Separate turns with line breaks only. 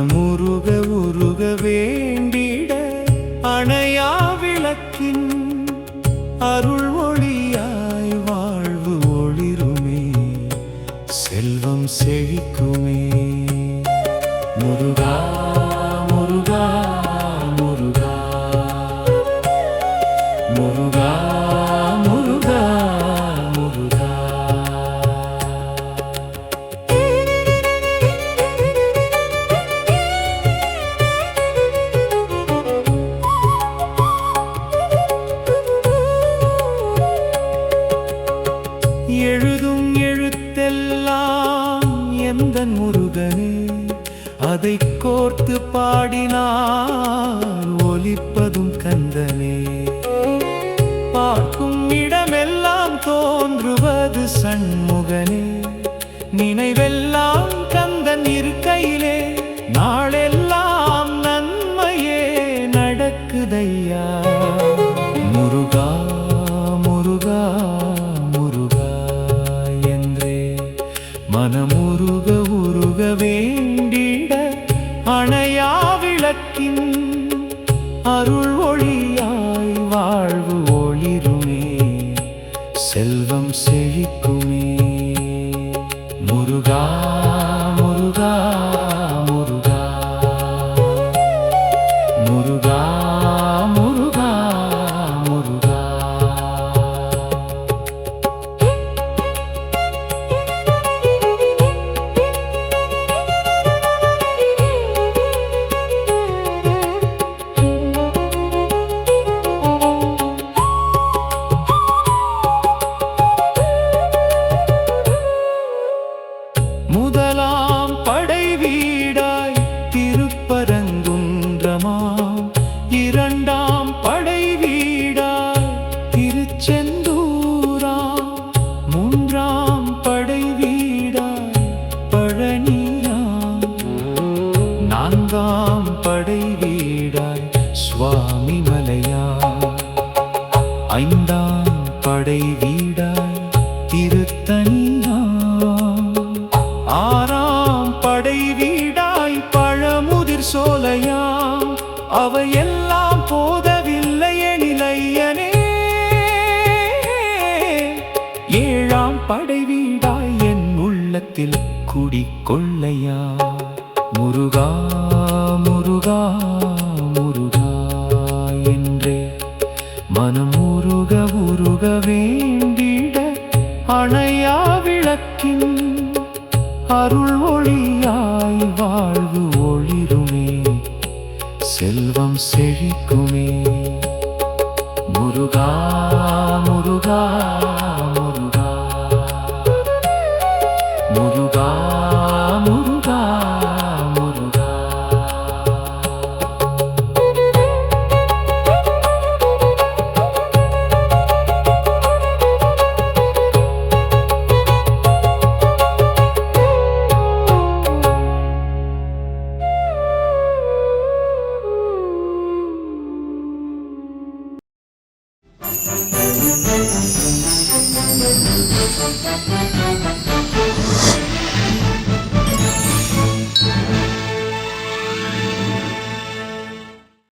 மனமுருக உருக வேண்டிட அணையா விளக்கின் அருள் ஒளியாய் வாழ்வு ஒளிருமே, செல்வம் செழிக்குமே. முருகா முருகா முருகா முருகா முருகா முருகா. எழுதும் எழுத்தெல்லாம் எந்தன் முருகனே, அதை கோர்த்து பாடினார் ஒலிப்பதும் கந்தனே. பார்க்கும் இடமெல்லாம் தோன்றுவது சண்முகனே, நினைவெல்லாம் கந்தன் இருக்கையிலே நாளெல்லாம் நன்மையே நடக்குதையா. முருகா முருகா முருகா என்றே மனமுருக உருக வேண்டிட அணையா விளக்கின் அருள் ஒளியாய் வாழ்வு ஒளிருமே, செல்வம் செழிக்குமே. முருகா முருகா முருகா முருகா முருகா முருகா. முதலாம் படை வீடாய் திருப்பரங்குன்றமாம், இரண்டாம் படை வீடாய் திருச்செந்தூராம், மூன்றாம் படை வீடாய் பழனியாம், நான்காம் படை வீடாய் சுவாமி மலையாம், ஐந்தாம் படை வீடாய் திருத்தணியாம், ஆறாம் படை வீடாய் பழமுதிர் சோலையாம். அவையெல்லாம் போதவில்லை எனிலையனே, ஏழாம் படை வீடாய் என் உள்ளத்தில் குடிக்கொள்ளையா. முருகா முருகா முருகா என்றே மனமுருக உருக வேண்டிட அணையா விளக்கின் அருள் ஒளியாய் வாழ்வு ஒளிருமே, செல்வம் செழிக்குமே. முருகா முருகா முருகா முருகா முருகா முருகா.